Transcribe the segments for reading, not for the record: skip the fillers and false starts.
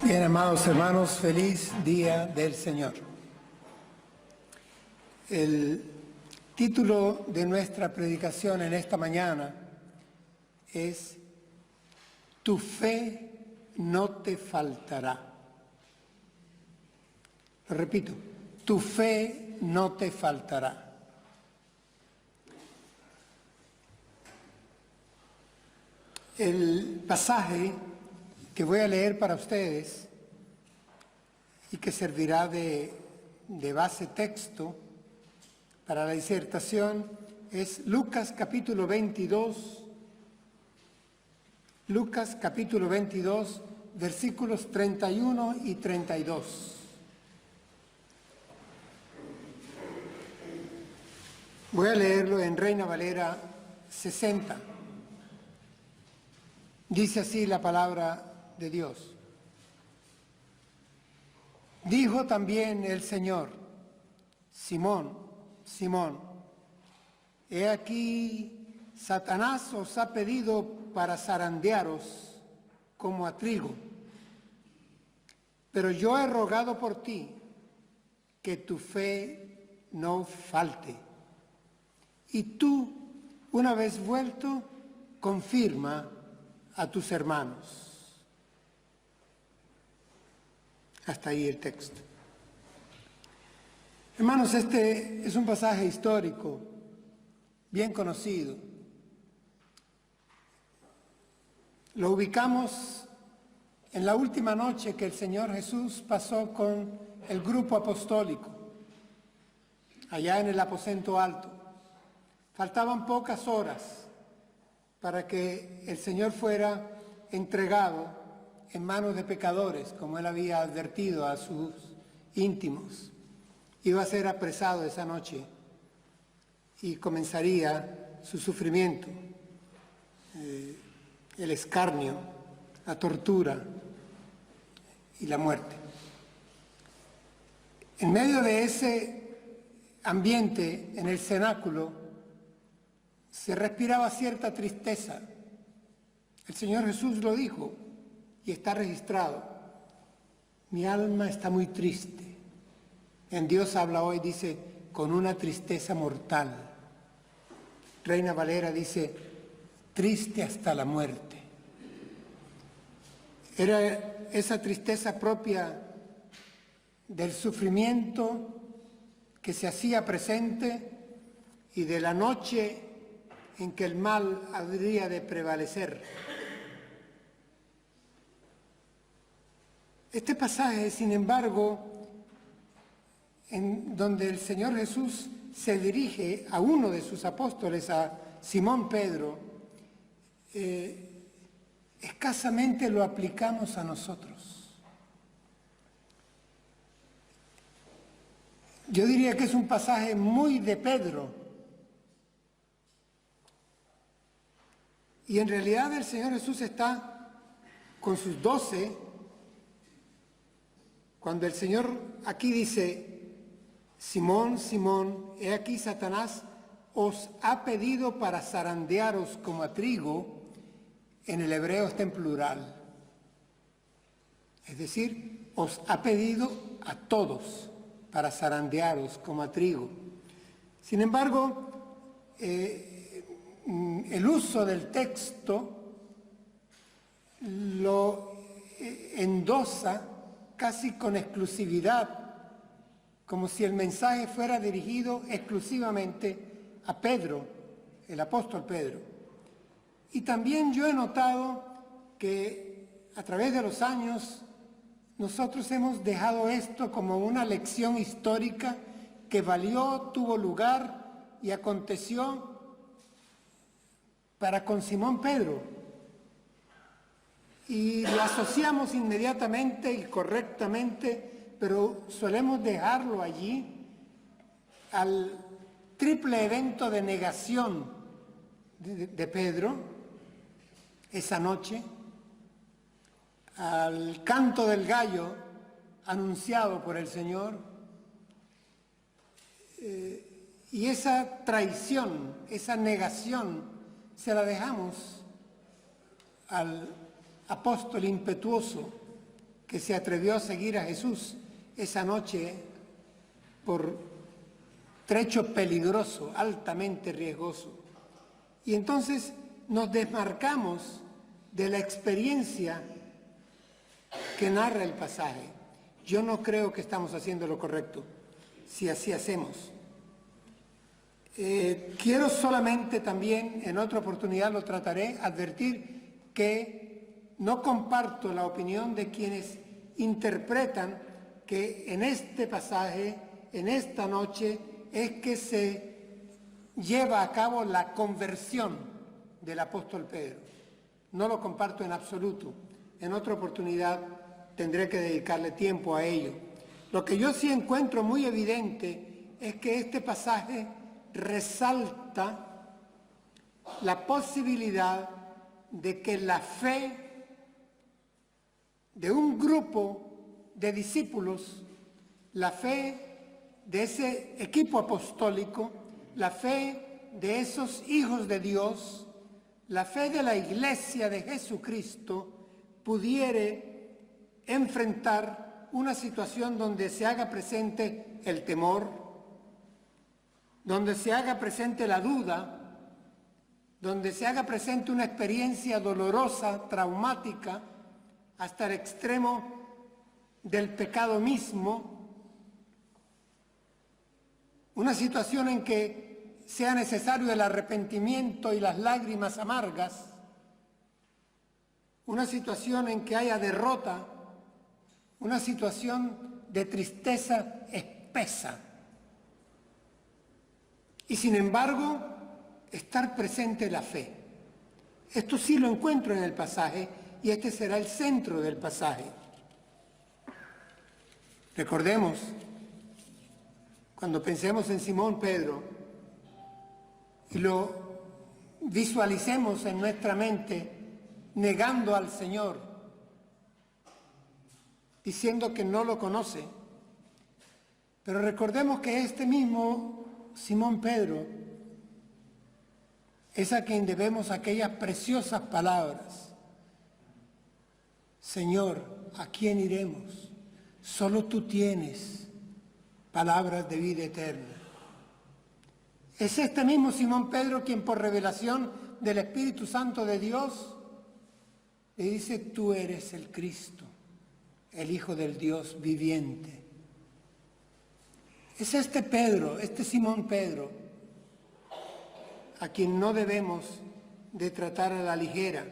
Bien, amados hermanos, feliz día del Señor. El título de nuestra predicación en esta mañana es Tu fe no te faltará. Lo repito, tu fe no te faltará. El pasaje que voy a leer para ustedes y que servirá de base texto para la disertación es Lucas capítulo 22, versículos 31 y 32. Voy a leerlo en Reina Valera 60. Dice así la palabra de Dios. Dijo también el Señor: Simón, Simón, he aquí Satanás os ha pedido para zarandearos como a trigo, pero yo he rogado por ti que tu fe no falte, y tú, una vez vuelto, confirma a tus hermanos. Hasta ahí el texto. Hermanos, este es un pasaje histórico, bien conocido. Lo ubicamos en la última noche que el Señor Jesús pasó con el grupo apostólico, allá en el aposento alto. Faltaban pocas horas para que el Señor fuera entregado en manos de pecadores, como Él había advertido a sus íntimos. Iba a ser apresado esa noche y comenzaría su sufrimiento, el escarnio, la tortura y la muerte. En medio de ese ambiente, en el cenáculo, se respiraba cierta tristeza. El Señor Jesús lo dijo y está registrado: mi alma está muy triste. En Dios habla hoy, dice, con una tristeza mortal. Reina Valera dice, triste hasta la muerte. Era esa tristeza propia del sufrimiento que se hacía presente y de la noche en que el mal habría de prevalecer. Este pasaje, sin embargo, en donde el Señor Jesús se dirige a uno de sus apóstoles, a Simón Pedro, escasamente lo aplicamos a nosotros. Yo diría que es un pasaje muy de Pedro. Y en realidad el Señor Jesús está con sus 12, cuando el Señor aquí dice, Simón, Simón, he aquí Satanás os ha pedido para zarandearos como a trigo. En el hebreo está en plural. Es decir, os ha pedido a todos para zarandearos como a trigo. Sin embargo, el uso del texto lo endosa casi con exclusividad, como si el mensaje fuera dirigido exclusivamente a Pedro, el apóstol Pedro. Y también yo he notado que a través de los años nosotros hemos dejado esto como una lección histórica que valió, tuvo lugar y aconteció para con Simón Pedro. Y lo asociamos inmediatamente y correctamente, pero solemos dejarlo allí, al triple evento de negación de Pedro esa noche, al canto del gallo anunciado por el Señor, y esa traición, esa negación, se la dejamos al apóstol impetuoso que se atrevió a seguir a Jesús esa noche por trecho peligroso, altamente riesgoso. Y entonces nos desmarcamos de la experiencia que narra el pasaje. Yo no creo que estamos haciendo lo correcto si así hacemos. Quiero solamente también, en otra oportunidad lo trataré, advertir que no comparto la opinión de quienes interpretan que en este pasaje, en esta noche, es que se lleva a cabo la conversión del apóstol Pedro. No lo comparto en absoluto. En otra oportunidad tendré que dedicarle tiempo a ello. Lo que yo sí encuentro muy evidente es que este pasaje resalta la posibilidad de que la fe de un grupo de discípulos, la fe de ese equipo apostólico, la fe de esos hijos de Dios, la fe de la Iglesia de Jesucristo pudiera enfrentar una situación donde se haga presente el temor, donde se haga presente la duda, donde se haga presente una experiencia dolorosa, traumática, hasta el extremo del pecado mismo, una situación en que sea necesario el arrepentimiento y las lágrimas amargas, una situación en que haya derrota, una situación de tristeza espesa. Y sin embargo, estar presente la fe. Esto sí lo encuentro en el pasaje y este será el centro del pasaje. Recordemos, cuando pensemos en Simón Pedro y lo visualicemos en nuestra mente negando al Señor, diciendo que no lo conoce, pero recordemos que este mismo Simón Pedro es a quien debemos aquellas preciosas palabras: Señor, ¿a quién iremos? Solo tú tienes palabras de vida eterna. Es este mismo Simón Pedro quien, por revelación del Espíritu Santo de Dios, le dice: tú eres el Cristo, el Hijo del Dios viviente. Es este Pedro, este Simón Pedro, a quien no debemos de tratar a la ligera.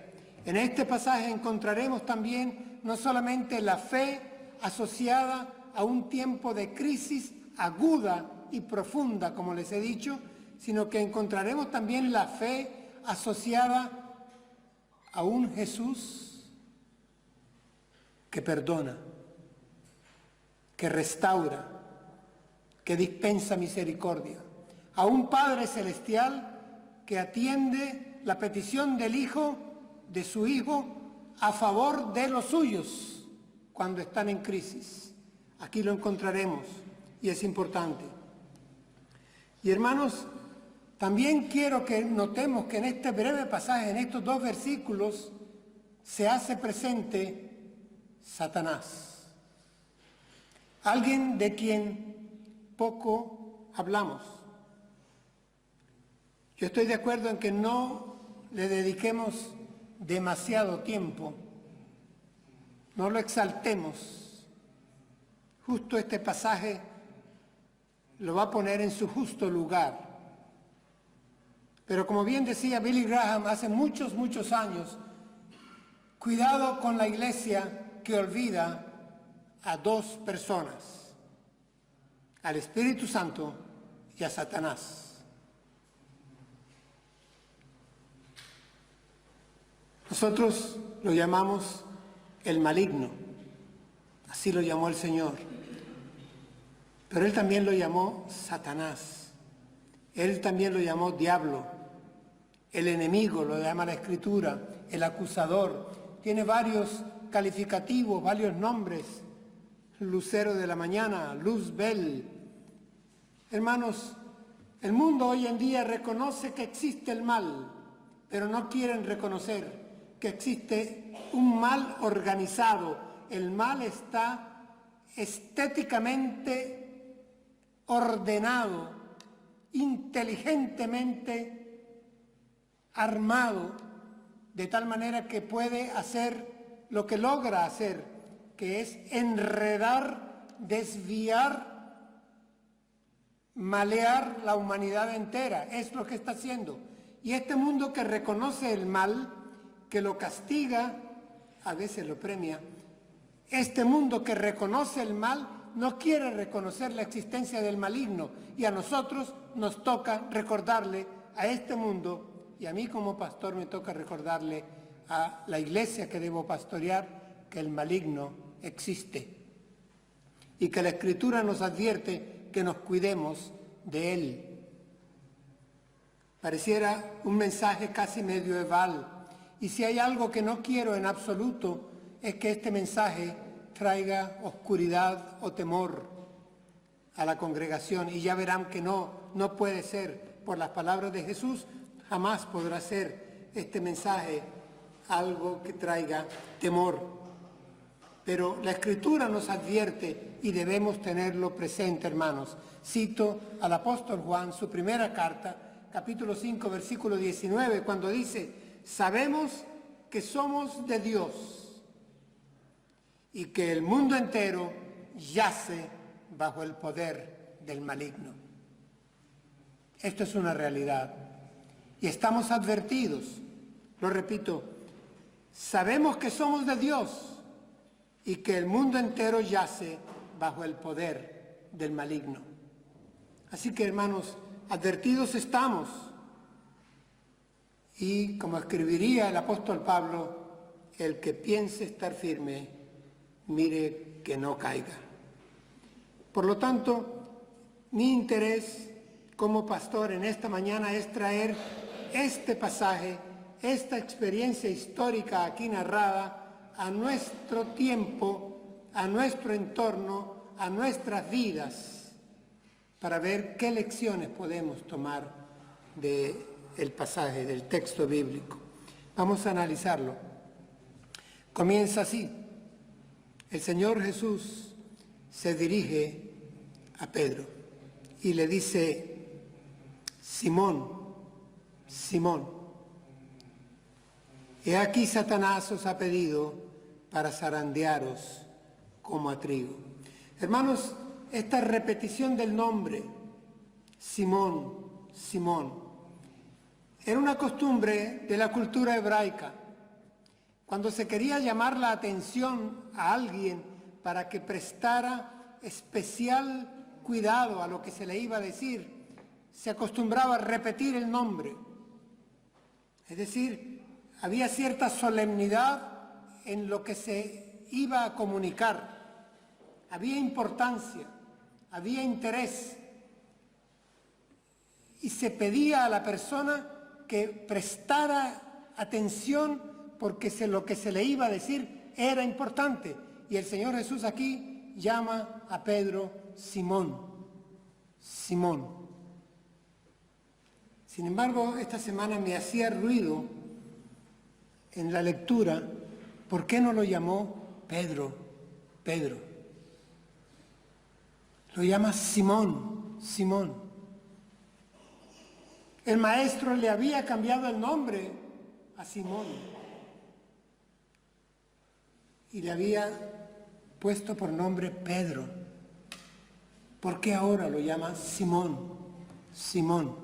En este pasaje encontraremos también no solamente la fe asociada a un tiempo de crisis aguda y profunda, como les he dicho, sino que encontraremos también la fe asociada a un Jesús que perdona, que restaura, que dispensa misericordia, a un Padre celestial que atiende la petición del Hijo, de su Hijo, a favor de los suyos cuando están en crisis. Aquí lo encontraremos y es importante. Y hermanos, también quiero que notemos que en este breve pasaje, en estos dos versículos, se hace presente Satanás, alguien de quien poco hablamos. Yo estoy de acuerdo en que no le dediquemos demasiado tiempo, no lo exaltemos. Justo este pasaje lo va a poner en su justo lugar. Pero como bien decía Billy Graham hace muchos, muchos años, cuidado con la iglesia que olvida a dos personas: al Espíritu Santo y a Satanás. Nosotros lo llamamos el maligno, así lo llamó el Señor, pero Él también lo llamó Satanás, Él también lo llamó diablo, el enemigo, lo llama la Escritura, el acusador, tiene varios calificativos, varios nombres: lucero de la mañana, Luzbel. Hermanos, el mundo hoy en día reconoce que existe el mal, pero no quieren reconocer que existe un mal organizado El mal está estéticamente ordenado, inteligentemente armado, de tal manera que puede hacer lo que logra hacer, que es enredar, desviar, malear la humanidad entera. Es lo que está haciendo. Y este mundo que reconoce el mal, que lo castiga, a veces lo premia, este mundo que reconoce el mal no quiere reconocer la existencia del maligno, y a nosotros nos toca recordarle a este mundo, y a mí como pastor me toca recordarle a la iglesia que debo pastorear, que el maligno existe y que la Escritura nos advierte que nos cuidemos de él. Pareciera un mensaje casi medieval, y si hay algo que no quiero en absoluto es que este mensaje traiga oscuridad o temor a la congregación, y ya verán que no puede ser. Por las palabras de Jesús, jamás podrá ser este mensaje algo que traiga temor. Pero la Escritura nos advierte y debemos tenerlo presente, hermanos. Cito al apóstol Juan, su primera carta, capítulo 5, versículo 19, cuando dice: sabemos que somos de Dios y que el mundo entero yace bajo el poder del maligno. Esto es una realidad y estamos advertidos. Lo repito, sabemos que somos de Dios y que el mundo entero yace bajo el poder del maligno. Así que, hermanos, advertidos estamos. Y como escribiría el apóstol Pablo, el que piense estar firme, mire que no caiga. Por lo tanto, mi interés como pastor en esta mañana es traer este pasaje, esta experiencia histórica aquí narrada, a nuestro tiempo, a nuestro entorno, a nuestras vidas, para ver qué lecciones podemos tomar del pasaje, del texto bíblico. Vamos a analizarlo. Comienza así. El Señor Jesús se dirige a Pedro y le dice: Simón, Simón, he aquí Satanás os ha pedido para zarandearos como a trigo. Hermanos, esta repetición del nombre, Simón, Simón, era una costumbre de la cultura hebraica. Cuando se quería llamar la atención a alguien para que prestara especial cuidado a lo que se le iba a decir, se acostumbraba a repetir el nombre. Es decir, había cierta solemnidad en lo que se iba a comunicar. Había importancia, había interés. Y se pedía a la persona que prestara atención porque lo que se le iba a decir era importante. Y el Señor Jesús aquí llama a Pedro Simón, Simón. Sin embargo, esta semana me hacía ruido en la lectura, ¿por qué no lo llamó Pedro, Pedro? Lo llama Simón, Simón. El maestro le había cambiado el nombre a Simón y le había puesto por nombre Pedro. ¿Por qué ahora lo llama Simón, Simón?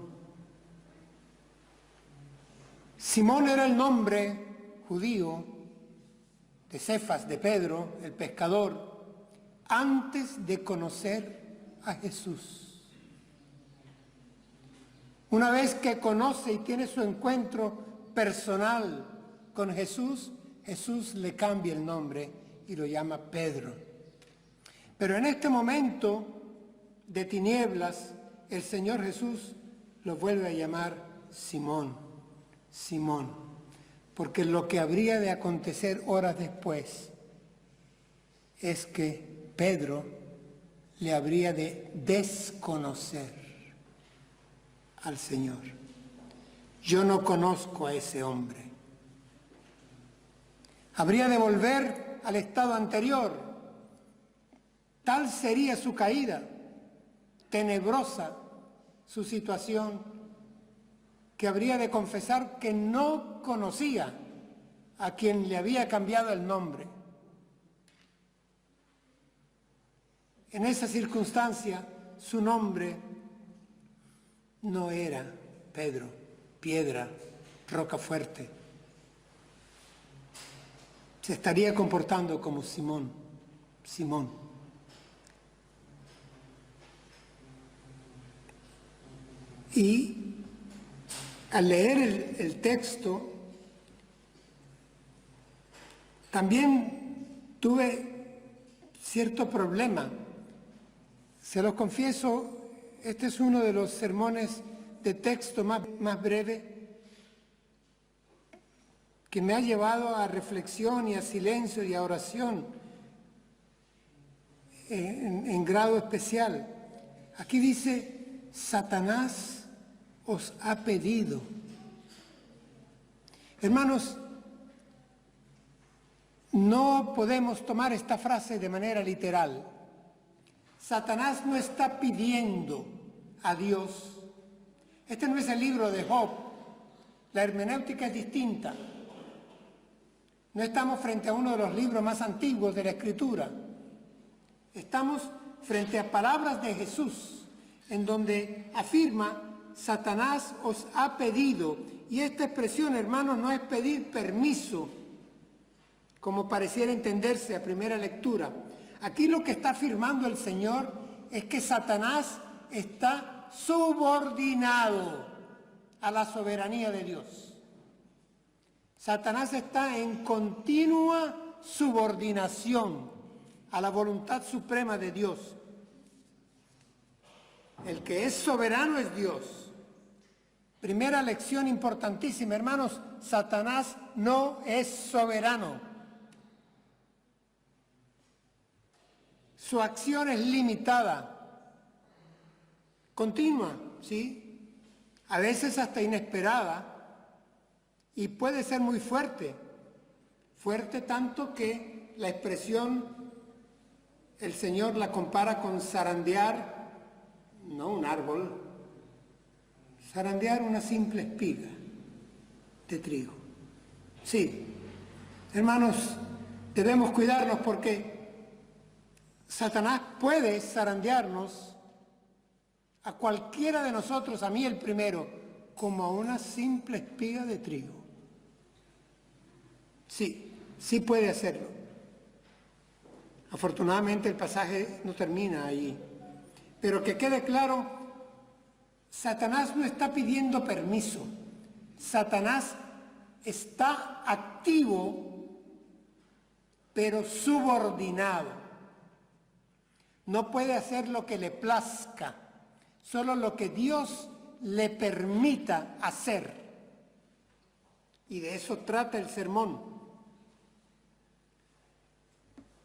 Simón era el nombre judío de Cefas, de Pedro, el pescador, antes de conocer a Jesús. Una vez que conoce y tiene su encuentro personal con Jesús, Jesús le cambia el nombre y lo llama Pedro. Pero en este momento de tinieblas, el Señor Jesús lo vuelve a llamar Simón, Simón, porque lo que habría de acontecer horas después es que Pedro le habría de desconocer al Señor. Yo no conozco a ese hombre. Habría de volver al estado anterior. Tal sería su caída, tenebrosa su situación, que habría de confesar que no conocía a quien le había cambiado el nombre. En esa circunstancia, su nombre no era Pedro, piedra, roca fuerte. Se estaría comportando como Simón. Y al leer el texto, también tuve cierto problema. Se lo confieso, este es uno de los sermones de texto más breve que me ha llevado a reflexión y a silencio y a oración en grado especial. Aquí dice, Satanás os ha pedido. Hermanos, no podemos tomar esta frase de manera literal. Satanás no está pidiendo a Dios. Este no es el libro de Job. La hermenéutica es distinta. No estamos frente a uno de los libros más antiguos de la Escritura. Estamos frente a palabras de Jesús, en donde afirma, Satanás os ha pedido. Y esta expresión, hermanos, no es pedir permiso, como pareciera entenderse a primera lectura. Aquí lo que está afirmando el Señor es que Satanás está subordinado a la soberanía de Dios. Satanás está en continua subordinación a la voluntad suprema de Dios. El que es soberano es Dios. Primera lección importantísima, hermanos, Satanás no es soberano. Su acción es limitada, continua, ¿sí? A veces hasta inesperada, y puede ser muy fuerte, fuerte tanto que la expresión, el Señor la compara con zarandear, no un árbol, zarandear una simple espiga de trigo. Sí, hermanos, debemos cuidarnos porque Satanás puede zarandearnos a cualquiera de nosotros, a mí el primero, como a una simple espiga de trigo. Sí puede hacerlo. Afortunadamente el pasaje no termina ahí. Pero que quede claro, Satanás no está pidiendo permiso. Satanás está activo, pero subordinado. No puede hacer lo que le plazca, solo lo que Dios le permita hacer. Y de eso trata el sermón.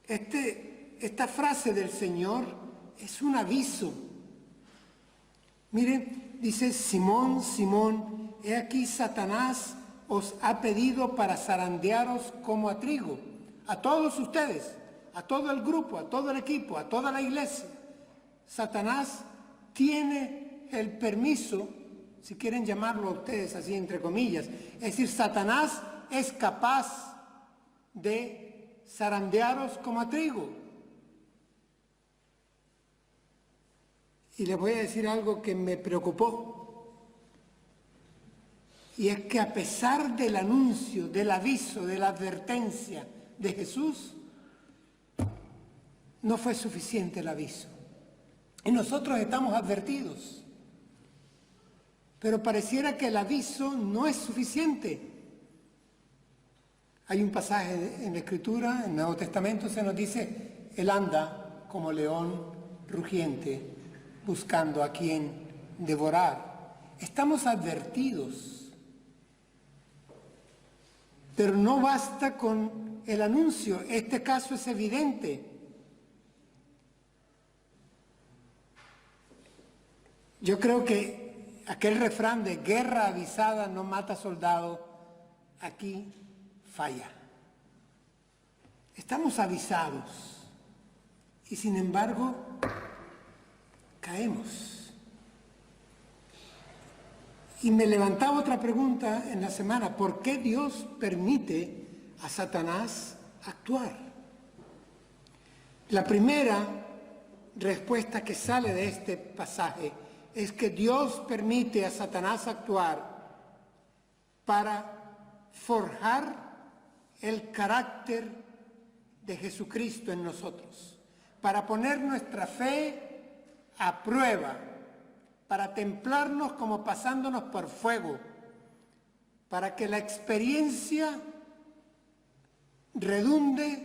Esta frase del Señor es un aviso. Miren, dice, Simón, Simón, he aquí Satanás os ha pedido para zarandearos como a trigo. A todos ustedes, a todo el grupo, a todo el equipo, a toda la iglesia. Satanás tiene el permiso, si quieren llamarlo a ustedes así entre comillas, es decir, Satanás es capaz de zarandearos como a trigo. Y les voy a decir algo que me preocupó, y es que a pesar del anuncio, del aviso, de la advertencia de Jesús, no fue suficiente el aviso. Y nosotros estamos advertidos, pero pareciera que el aviso no es suficiente. Hay un pasaje en la Escritura, en el Nuevo Testamento, se nos dice, Él anda como león rugiente, buscando a quien devorar. Estamos advertidos, pero no basta con el anuncio. Este caso es evidente. Yo creo que aquel refrán de guerra avisada no mata soldado, aquí falla. Estamos avisados y sin embargo caemos. Y me levantaba otra pregunta en la semana: ¿por qué Dios permite a Satanás actuar? La primera respuesta que sale de este pasaje es que Dios permite a Satanás actuar para forjar el carácter de Jesucristo en nosotros, para poner nuestra fe a prueba, para templarnos como pasándonos por fuego, para que la experiencia redunde,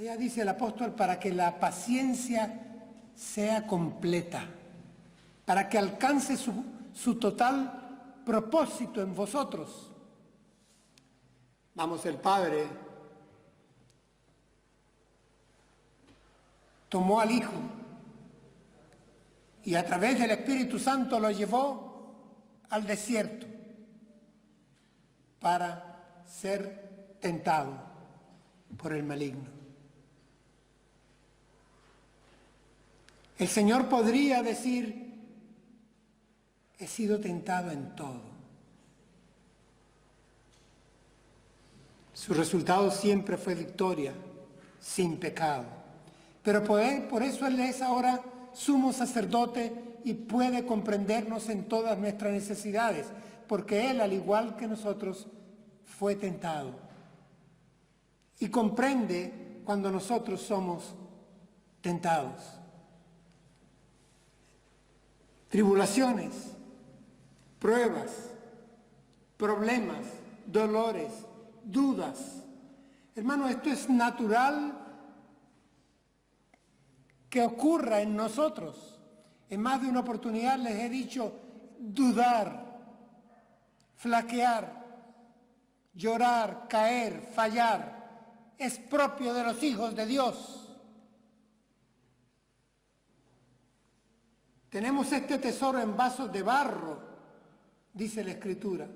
ya dice el apóstol, para que la paciencia sea completa, para que alcance su total propósito en vosotros. Vamos, el Padre tomó al Hijo y a través del Espíritu Santo lo llevó al desierto para ser tentado por el maligno. El Señor podría decir: he sido tentado en todo. Su resultado siempre fue victoria, sin pecado. Pero por eso Él es ahora sumo sacerdote y puede comprendernos en todas nuestras necesidades, porque Él, al igual que nosotros, fue tentado. Y comprende cuando nosotros somos tentados. Tribulaciones, pruebas, problemas, dolores, dudas. Hermano, esto es natural que ocurra en nosotros. En más de una oportunidad les he dicho: dudar, flaquear, llorar, caer, fallar, es propio de los hijos de Dios. Tenemos este tesoro en vasos de barro, dice la Escritura.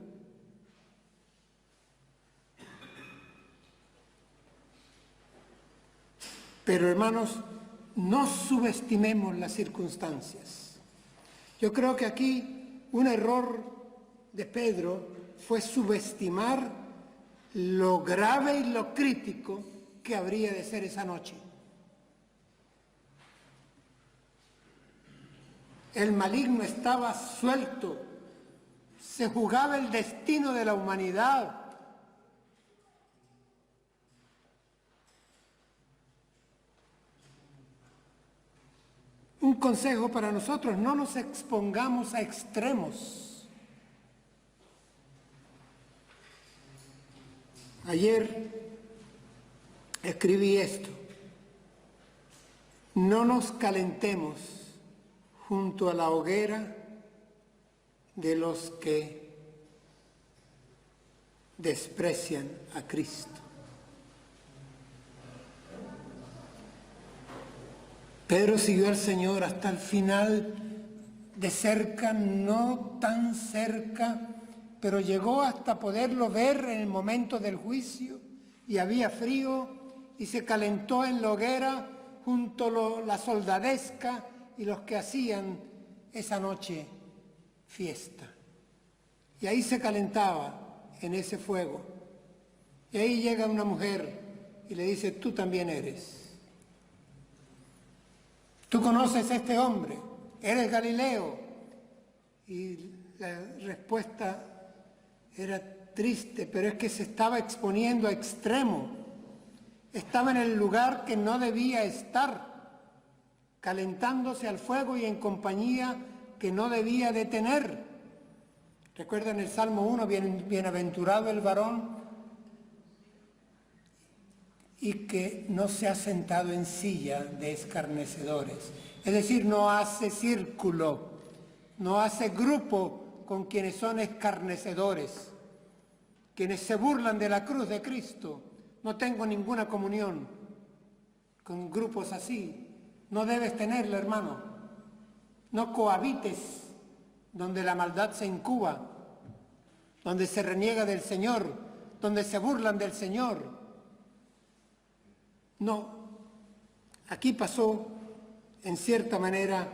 Pero, hermanos, no subestimemos las circunstancias. Yo creo que aquí un error de Pedro fue subestimar lo grave y lo crítico que habría de ser esa noche. El maligno estaba suelto, se jugaba el destino de la humanidad. Un consejo para nosotros: no nos expongamos a extremos. Ayer escribí esto: no nos calentemos junto a la hoguera de los que desprecian a Cristo. Pedro siguió al Señor hasta el final, de cerca, no tan cerca, pero llegó hasta poderlo ver en el momento del juicio, y había frío, y se calentó en la hoguera junto a la soldadesca y los que hacían esa noche fiesta. Y ahí se calentaba en ese fuego. Y ahí llega una mujer y le dice: tú también eres. ¿Tú conoces a este hombre? ¿Eres Galileo? Y la respuesta era triste, pero es que se estaba exponiendo a extremo. Estaba en el lugar que no debía estar, calentándose al fuego y en compañía que no debía de tener. Recuerdan el Salmo 1, bienaventurado el varón y que no se ha sentado en silla de escarnecedores. Es decir, no hace círculo, no hace grupo con quienes son escarnecedores, quienes se burlan de la cruz de Cristo. No tengo ninguna comunión con grupos así. No debes tenerla, hermano. No cohabites donde la maldad se incuba, donde se reniega del Señor, donde se burlan del Señor. No, aquí pasó en cierta manera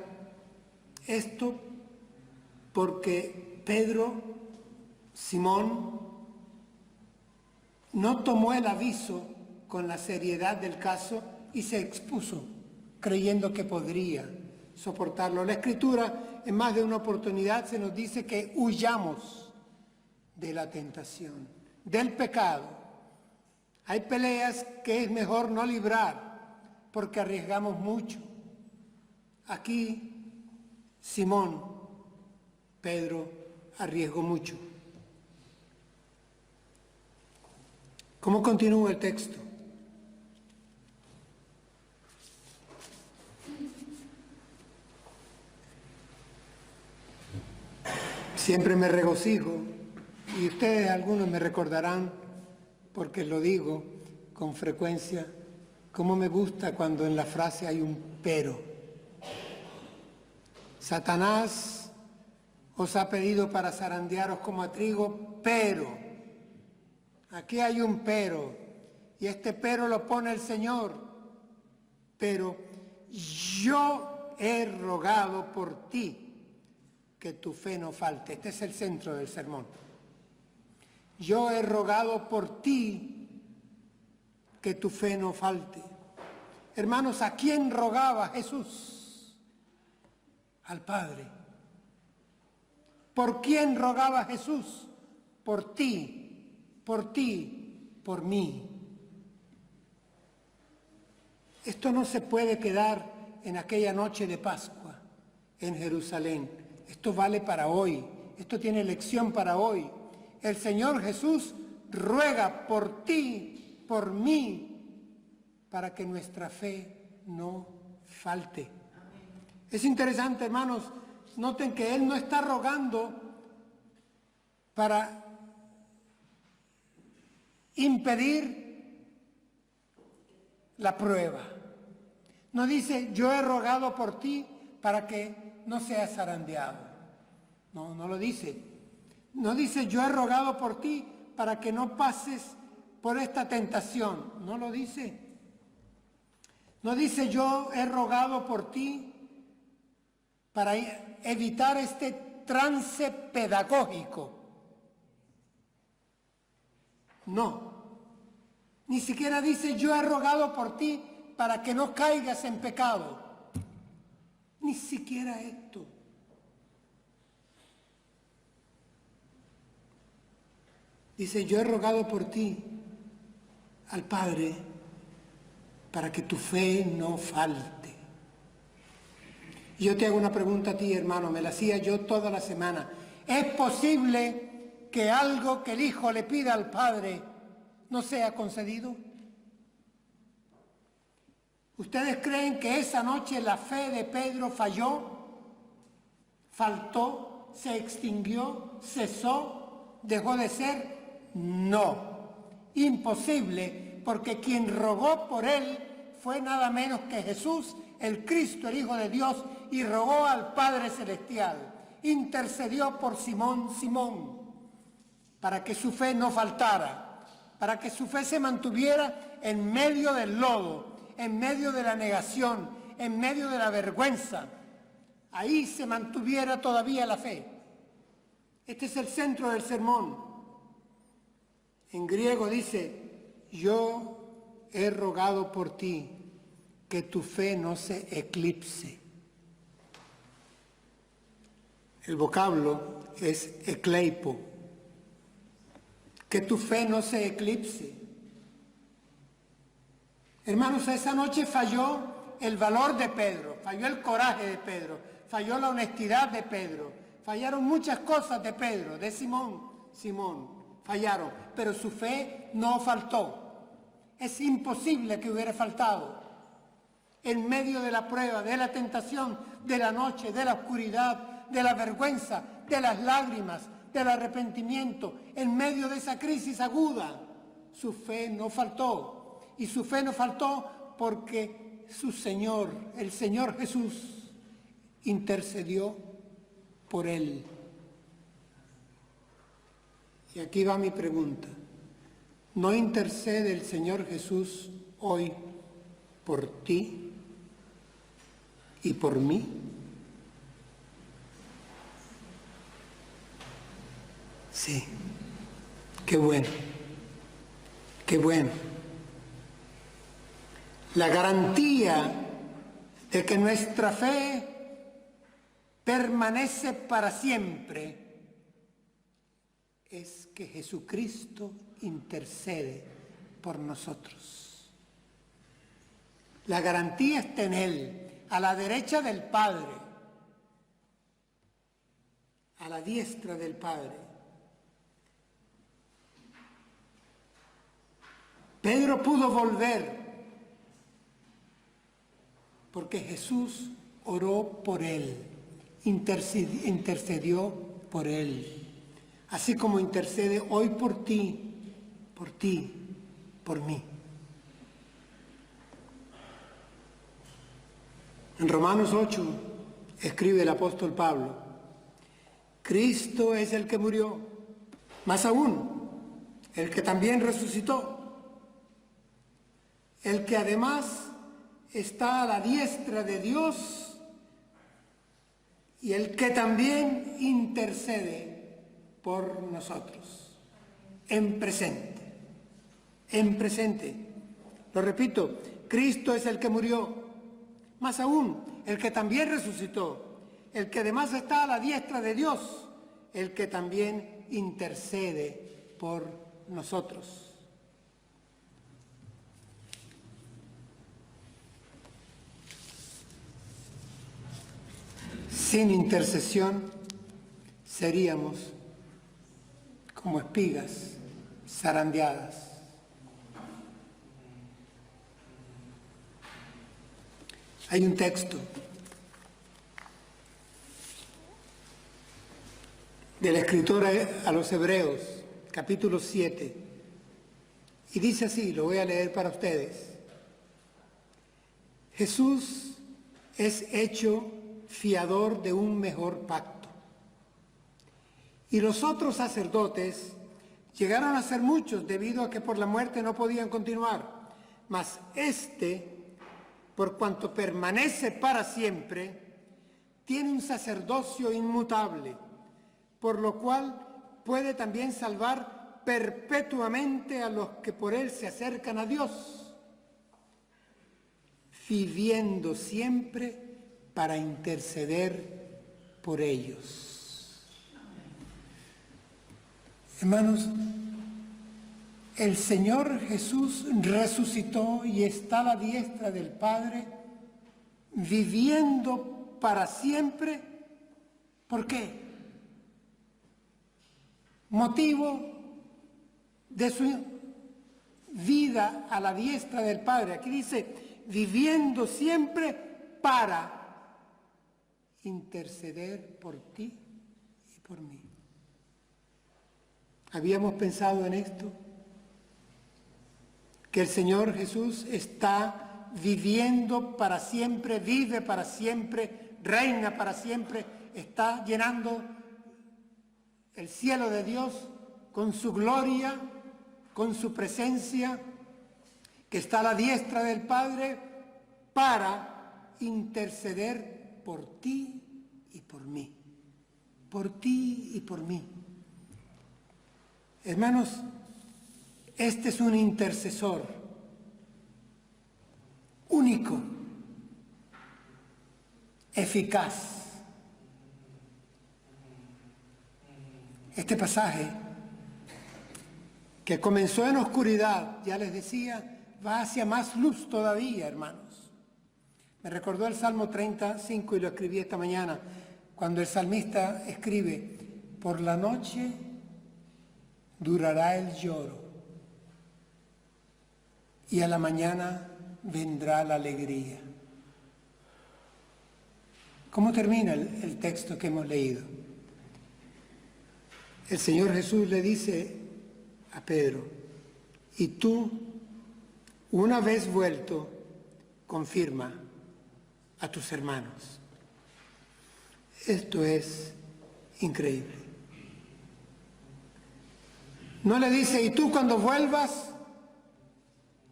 esto porque Pedro, Simón, no tomó el aviso con la seriedad del caso y se expuso, creyendo que podría soportarlo. La Escritura, en más de una oportunidad, se nos dice que huyamos de la tentación, del pecado. Hay peleas que es mejor no librar porque arriesgamos mucho. Aquí, Simón, Pedro, arriesgó mucho. ¿Cómo continúa el texto? Siempre me regocijo, y ustedes algunos me recordarán, porque lo digo con frecuencia, cómo me gusta cuando en la frase hay un pero. Satanás os ha pedido para zarandearos como a trigo, pero. Aquí hay un pero, y este pero lo pone el Señor. Pero yo he rogado por ti que tu fe no falte. Este es el centro del sermón. Yo he rogado por ti que tu fe no falte. Hermanos, ¿a quién rogaba Jesús? Al Padre. ¿Por quién rogaba Jesús? Por ti, por mí. Esto no se puede quedar en aquella noche de Pascua en Jerusalén. Esto vale para hoy. Esto tiene lección para hoy. El Señor Jesús ruega por ti, por mí, para que nuestra fe no falte. Es interesante, hermanos, noten que Él no está rogando para impedir la prueba. No dice, yo he rogado por ti para que no seas zarandeado. No, no lo dice. No dice, yo he rogado por ti para que no pases por esta tentación. No lo dice. No dice, yo he rogado por ti para evitar este trance pedagógico. No. Ni siquiera dice, yo he rogado por ti para que no caigas en pecado. Ni siquiera esto. Dice, yo he rogado por ti al Padre para que tu fe no falte. Y yo te hago una pregunta a ti, hermano, me la hacía yo toda la semana. ¿Es posible que algo que el Hijo le pida al Padre no sea concedido? ¿Ustedes creen que esa noche la fe de Pedro falló? ¿Faltó? ¿Se extinguió? ¿Cesó? ¿Dejó de ser? No. Imposible, porque quien rogó por él fue nada menos que Jesús, el Cristo, el Hijo de Dios, y rogó al Padre Celestial. Intercedió por Simón, para que su fe no faltara, para que su fe se mantuviera en medio del lodo, en medio de la negación, en medio de la vergüenza. Ahí se mantuviera todavía la fe. Este es el centro del sermón. En griego dice, yo he rogado por ti que tu fe no se eclipse. El vocablo es ekleipo. Que tu fe no se eclipse. Hermanos, esa noche falló el valor de Pedro, falló el coraje de Pedro, falló la honestidad de Pedro, fallaron muchas cosas de Pedro, de Simón, fallaron, pero su fe no faltó. Es imposible que hubiera faltado. En medio de la prueba, de la tentación, de la noche, de la oscuridad, de la vergüenza, de las lágrimas, del arrepentimiento, en medio de esa crisis aguda, su fe no faltó. Y su fe no faltó porque su Señor, el Señor Jesús, intercedió por él. Y aquí va mi pregunta. ¿No intercede el Señor Jesús hoy por ti y por mí. Sí, qué bueno, qué bueno. La garantía de que nuestra fe permanece para siempre es que Jesucristo intercede por nosotros. La garantía está en Él, a la derecha del Padre, a la diestra del Padre. Pedro pudo volver porque Jesús oró por él, intercedió por él, así como intercede hoy por ti, por mí. En Romanos 8 escribe el apóstol Pablo: Cristo es el que murió, más aún, el que también resucitó, el que además está a la diestra de Dios y el que también intercede por nosotros, en presente. Lo repito, Cristo es el que murió, más aún, el que también resucitó, el que además está a la diestra de Dios, el que también intercede por nosotros. Sin intercesión seríamos como espigas zarandeadas. Hay un texto del escritor a los Hebreos, capítulo 7, y dice así, lo voy a leer para ustedes. Jesús es hecho fiador de un mejor pacto. Y los otros sacerdotes llegaron a ser muchos debido a que por la muerte no podían continuar. Mas este, por cuanto permanece para siempre, tiene un sacerdocio inmutable, por lo cual puede también salvar perpetuamente a los que por él se acercan a Dios, viviendo siempre para interceder por ellos. Hermanos, el Señor Jesús resucitó y está a la diestra del Padre, viviendo para siempre. ¿Por qué? Motivo de su vida a la diestra del Padre. Aquí dice, viviendo siempre para interceder por ti y por mí. ¿Habíamos pensado en esto? Que el Señor Jesús está viviendo para siempre, vive para siempre, reina para siempre, está llenando el cielo de Dios con su gloria, con su presencia, que está a la diestra del Padre para interceder por ti y por mí, por ti y por mí. Hermanos, este es un intercesor único, eficaz. Este pasaje, que comenzó en oscuridad, ya les decía, va hacia más luz todavía, hermanos. Me recordó el Salmo 35 y lo escribí esta mañana, cuando el salmista escribe, por la noche durará el lloro y a la mañana vendrá la alegría. ¿Cómo termina el texto que hemos leído? El Señor Jesús le dice a Pedro, y tú, una vez vuelto, confirma a tus hermanos. Esto es increíble. No le dice, y tú cuando vuelvas,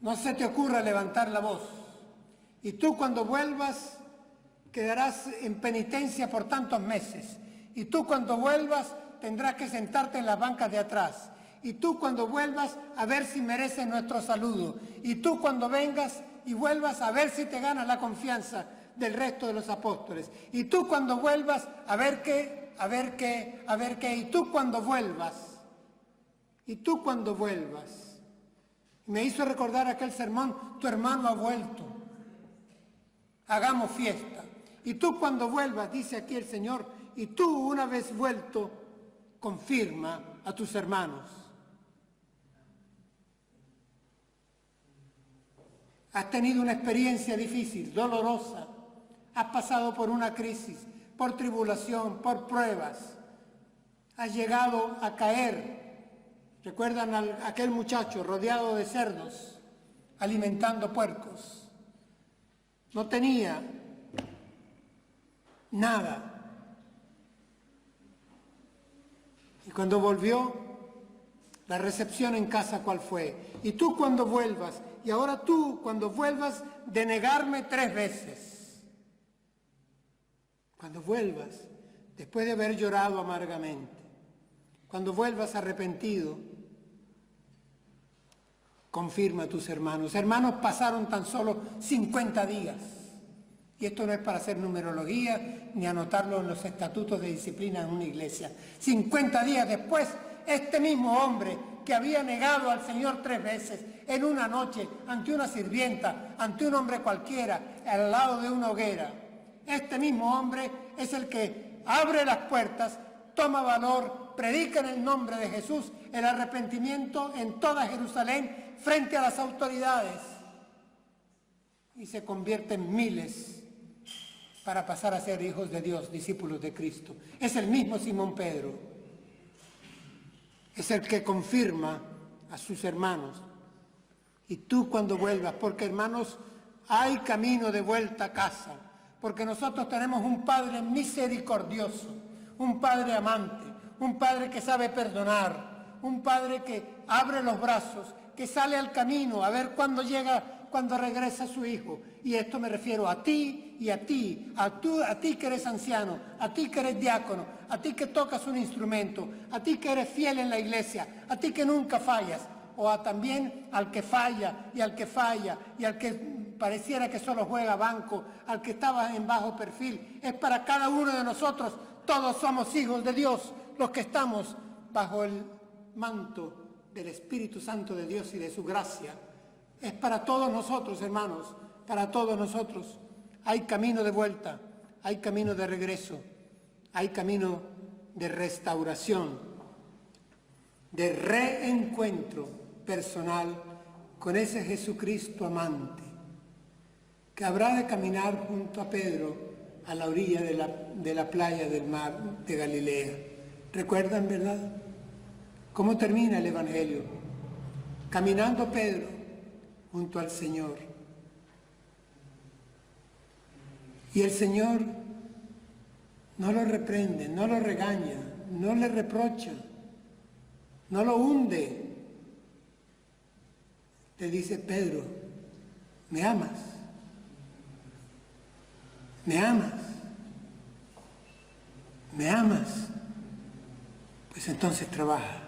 no se te ocurra levantar la voz, Y tú cuando vuelvas quedarás en penitencia por tantos meses. Y tú cuando vuelvas tendrás que sentarte en las bancas de atrás. Y tú cuando vuelvas a ver si mereces nuestro saludo. Y tú cuando vengas y vuelvas a ver si te ganas la confianza del resto de los apóstoles. Y tú cuando vuelvas a ver qué, a ver qué, a ver qué. Y tú cuando vuelvas. Y tú cuando vuelvas. Me hizo recordar aquel sermón, tu hermano ha vuelto. Hagamos fiesta. Y tú cuando vuelvas, dice aquí el Señor, y tú una vez vuelto, confirma a tus hermanos. Has tenido una experiencia difícil, dolorosa. Has pasado por una crisis, por tribulación, por pruebas. Has llegado a caer. ¿Recuerdan a aquel muchacho rodeado de cerdos, alimentando puercos? No tenía nada. Y cuando volvió, la recepción en casa, ¿cuál fue? Y tú cuando vuelvas, y ahora tú cuando vuelvas de negarme 3 veces. Cuando vuelvas, después de haber llorado amargamente, cuando vuelvas arrepentido, confirma a tus hermanos. Hermanos, pasaron tan solo 50 días. Y esto no es para hacer numerología ni anotarlo en los estatutos de disciplina en una iglesia. 50 días después, este mismo hombre que había negado al Señor 3 veces en una noche ante una sirvienta, ante un hombre cualquiera, al lado de una hoguera, este mismo hombre es el que abre las puertas, toma valor, predica en el nombre de Jesús el arrepentimiento en toda Jerusalén frente a las autoridades y se convierte en miles para pasar a ser hijos de Dios, discípulos de Cristo. Es el mismo Simón Pedro. Es el que confirma a sus hermanos. Y tú cuando vuelvas, porque hermanos, hay camino de vuelta a casa, porque nosotros tenemos un Padre misericordioso, un Padre amante, un Padre que sabe perdonar, un Padre que abre los brazos, que sale al camino a ver cuándo llega, cuándo regresa su Hijo. Y esto me refiero a ti y a ti, a ti que eres anciano, a ti que eres diácono, a ti que tocas un instrumento, a ti que eres fiel en la iglesia, a ti que nunca fallas, o también al que falla y al que pareciera que solo juega banco, al que estaba en bajo perfil. Es para cada uno de nosotros. Todos somos hijos de Dios, los que estamos bajo el manto del Espíritu Santo de Dios y de su gracia. Es para todos nosotros, hermanos, para todos nosotros. Hay camino de vuelta, hay camino de regreso, hay camino de restauración, de reencuentro personal con ese Jesucristo amante, que habrá de caminar junto a Pedro a la orilla de la playa del mar de Galilea. ¿Recuerdan, verdad? ¿Cómo termina el Evangelio? Caminando Pedro junto al Señor. Y el Señor no lo reprende, no lo regaña, no le reprocha, no lo hunde. Le dice: Pedro, ¿me amas? ¿Me amas? ¿Me amas? Pues entonces trabaja,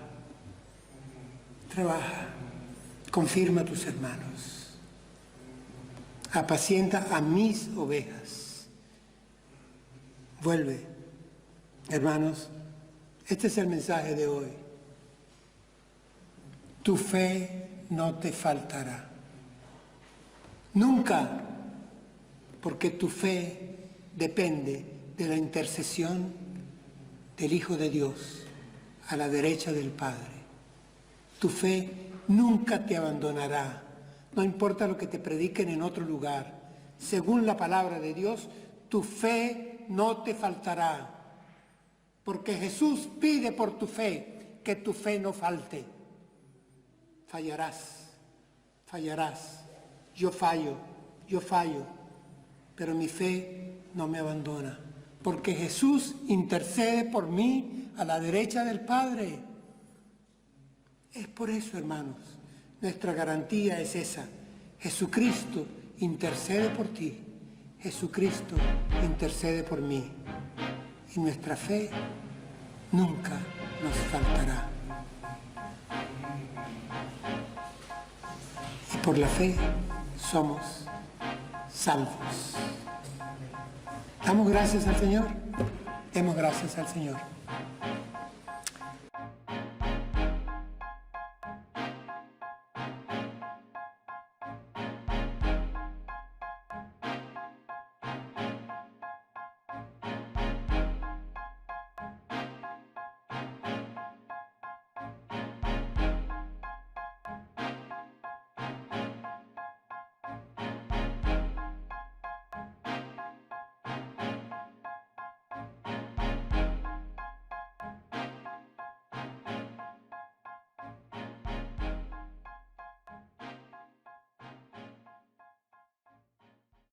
confirma a tus hermanos, apacienta a mis ovejas. Vuelve, hermanos, este es el mensaje de hoy. Tu fe no te faltará. Nunca, porque tu fe depende de la intercesión del Hijo de Dios a la derecha del Padre. Tu fe nunca te abandonará, no importa lo que te prediquen en otro lugar. Según la palabra de Dios, tu fe no te faltará, porque Jesús pide por tu fe que tu fe no falte. Fallarás, yo fallo, pero mi fe no me abandona, porque Jesús intercede por mí a la derecha del Padre. Es por eso, hermanos, nuestra garantía es esa: Jesucristo intercede por ti. Jesucristo intercede por mí. Y nuestra fe nunca nos faltará. Y por la fe somos salvos. ¿Damos gracias al Señor? Demos gracias al Señor.